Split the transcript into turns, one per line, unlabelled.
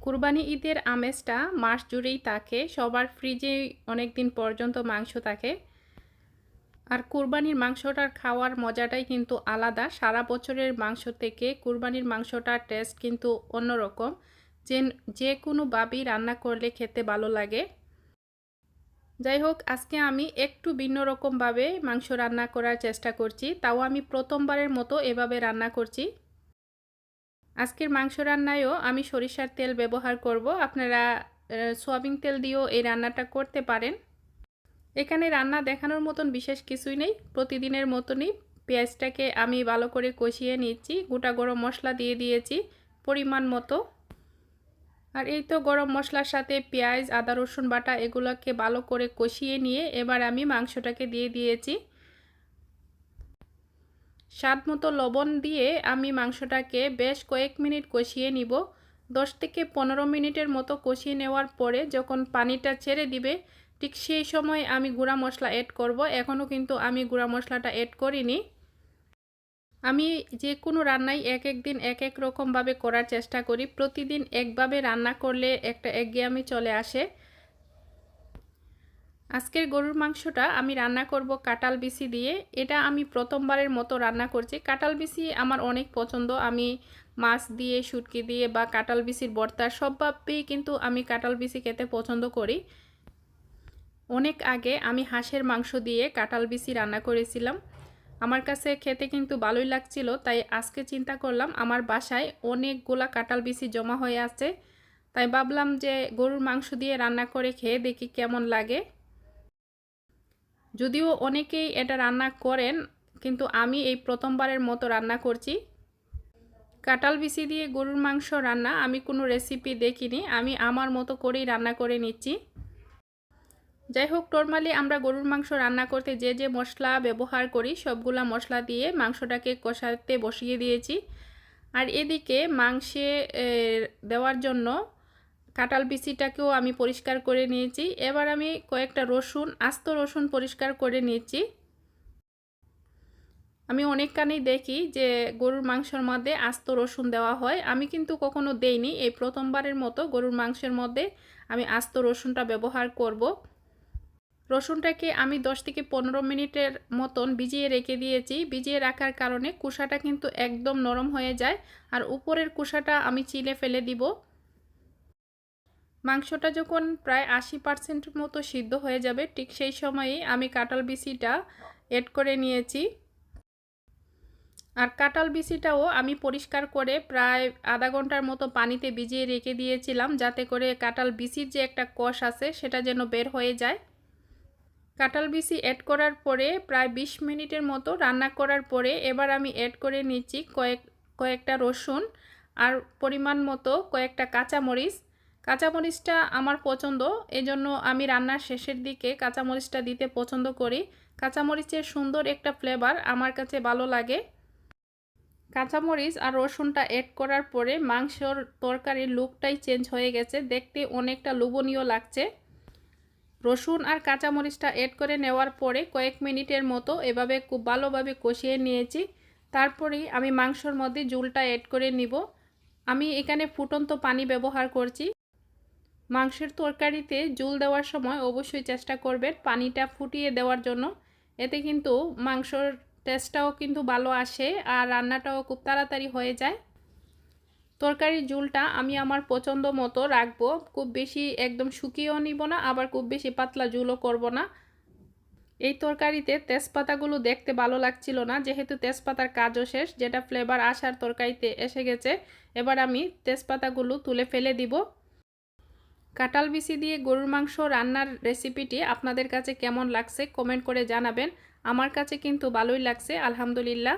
কুরবানি ঈদের আমেজটা মাস জুড়েই থাকে। সবার ফ্রিজে অনেক দিন পর্যন্ত মাংস থাকে। আর কুরবানির মাংসটার খাওয়ার মজাটাই কিন্তু আলাদা। সারা বছরের মাংস থেকে কুরবানির মাংসটার টেস্ট কিন্তু অন্যরকম। যে কোনোভাবেই রান্না করলে খেতে ভালো লাগে। যাই হোক, আজকে আমি একটু ভিন্ন রকমভাবে মাংস রান্না করার চেষ্টা করছি। তাও আমি প্রথমবারের মতো এভাবে রান্না করছি। আজকের মাংস রান্নায়ও আমি সরিষার তেল ব্যবহার করব। আপনারা সয়াবিন তেল দিয়েও এই রান্নাটা করতে পারেন। এখানে রান্না দেখানোর মতন বিশেষ কিছুই নেই। প্রতিদিনের মতনই পেঁয়াজটাকে আমি ভালো করে কষিয়ে নিচ্ছি। গোটা গরম মশলা দিয়ে দিয়েছি পরিমাণ মতো। আর এই তো গরম মশলার সাথে পেঁয়াজ, আদা, রসুন বাটা এগুলোকে ভালো করে কষিয়ে নিয়ে এবার আমি মাংসটাকে দিয়ে দিয়েছি। স্বাদ মতো লবণ দিয়ে আমি মাংসটাকে বেশ কয়েক মিনিট কষিয়ে নিব। 10 থেকে 15 মিনিটের মতো কষিয়ে নেওয়ার পরে যখন পানিটা ছেড়ে দিবে, ঠিক সেই সময় আমি গুঁড়া মশলা অ্যাড করব। এখনও কিন্তু আমি গুঁড়া মশলাটা অ্যাড করিনি। আমি যে কোনো রান্নাই এক এক দিন এক এক রকমভাবে করার চেষ্টা করি। প্রতিদিন একভাবে রান্না করলে একটা একঘেয়েমি চলে আসে। আজকের গরুর মাংসটা আমি রান্না করব কাঁঠাল বিচি দিয়ে। এটা আমি প্রথমবারের মতো রান্না করছি। কাঁঠাল বিচি আমার অনেক পছন্দ। আমি মাছ দিয়ে, শুটকি দিয়ে বা কাঁঠাল বিচির ভর্তা সবভাবেই কিন্তু আমি কাঁঠাল বিচি খেতে পছন্দ করি। অনেক আগে আমি হাঁসের মাংস দিয়ে কাঁঠাল বিচি রান্না করেছিলাম। আমার কাছে খেতে কিন্তু ভালোই লাগছিল। তাই আজকে চিন্তা করলাম আমার বাসায় অনেকগুলা কাঁঠাল বিচি জমা হয়ে আছে। তাই ভাবলাম যে গরুর মাংস দিয়ে রান্না করে খেয়ে দেখি কেমন লাগে। যদিও অনেকেই এটা রান্না করেন, কিন্তু আমি এই প্রথমবারের মতো রান্না করছি। কাঁঠাল বিচি দিয়ে গরুর মাংস রান্না আমি কোনো রেসিপি দেখিনি। আমি আমার মতো করেই রান্না করে নিচ্ছি। যাই হোক, নরমালি আমরা গরুর মাংস রান্না করতে যে যে মশলা ব্যবহার করি সবগুলা মশলা দিয়ে মাংসটাকে কষাতে বসিয়ে দিয়েছি। আর এদিকে মাংসে দেওয়ার জন্য কাঁঠাল বিচিটাকেও আমি পরিষ্কার করে নিয়েছি। এবার আমি কয়েকটা রসুন, আস্ত রসুন পরিষ্কার করে নিয়েছি। আমি অনেকখানি দেখি যে গরুর মাংসের মধ্যে আস্ত রসুন দেওয়া হয়। আমি কিন্তু কখনো দেইনি। এই প্রথমবারের মতো গরুর মাংসের মধ্যে আমি আস্ত রসুনটা ব্যবহার করব। রসুনটাকে আমি 10 থেকে 15 মিনিটের মতন ভিজিয়ে রেখে দিয়েছি। ভিজিয়ে রাখার কারণে কুসাটা কিন্তু একদম নরম হয়ে যায়। আর উপরের কুসাটা আমি চিলে ফেলে দিব। মাংসটা যখন প্রায় 80% মতো সিদ্ধ হয়ে যাবে, ঠিক সেই সময়েই আমি কাঁঠাল বিচিটা এড করে নিয়েছি। আর কাঁঠাল বিচিটাও আমি পরিষ্কার করে প্রায় আধা ঘন্টার মতো পানিতে ভিজিয়ে রেখে দিয়েছিলাম, যাতে করে কাঁঠাল বিচির যে একটা কষ আছে সেটা যেন বের হয়ে যায়। কাঁঠাল বিচি অ্যাড করার পরে প্রায় 20 মিনিটের মতো রান্না করার পরে এবার আমি অ্যাড করে নিচ্ছি কয়েকটা রসুন আর পরিমাণ মতো কয়েকটা কাঁচামরিচ। কাঁচামরিচটা আমার পছন্দ, এজন্য আমি রান্নার শেষের দিকে কাঁচামরিচটা দিতে পছন্দ করি। কাঁচামরিচের সুন্দর একটা ফ্লেভার আমার কাছে ভালো লাগে। কাঁচামরিচ আর রসুনটা অ্যাড করার পরে মাংসর তরকারির লুকটাই চেঞ্জ হয়ে গেছে, দেখতে অনেকটা লোভনীয় লাগছে। রসুন আর কাঁচামরিচটা অ্যাড করে নেওয়ার পরে কয়েক মিনিটের মতো এভাবে খুব ভালোভাবে কষিয়ে নিয়েছি। তারপরেই আমি মাংসর মধ্যে ঝোলটা অ্যাড করে নিব। আমি এখানে ফুটন্ত পানি ব্যবহার করছি। মাংসের তরকারিতে ঝোল দেওয়ার সময় অবশ্যই চেষ্টা করবেন পানিটা ফুটিয়ে দেওয়ার জন্য। এতে কিন্তু মাংসর টেস্টটাও কিন্তু ভালো আসে আর রান্নাটাও খুব তাড়াতাড়ি হয়ে যায়। তরকারির ঝোলটা আমি আমার পছন্দ মতো রাখবো। খুব বেশি একদম শুকিয়েও নিব না, আবার খুব বেশি পাতলা ঝোলও করব না। এই তরকারিতে তেজপাতাগুলো দেখতে ভালো লাগছিল না, যেহেতু তেজপাতার কাজও শেষ, যেটা ফ্লেভার আসার তরকারিতে এসে গেছে। এবার আমি তেজপাতাগুলো তুলে ফেলে দিব। কাঁঠাল বিচি দিয়ে গরুর মাংস রান্নার রেসিপিটি আপনাদের কাছে কেমন লাগছে কমেন্ট করে জানাবেন। আমার কাছে কিন্তু ভালোই লাগছে, আলহামদুলিল্লাহ।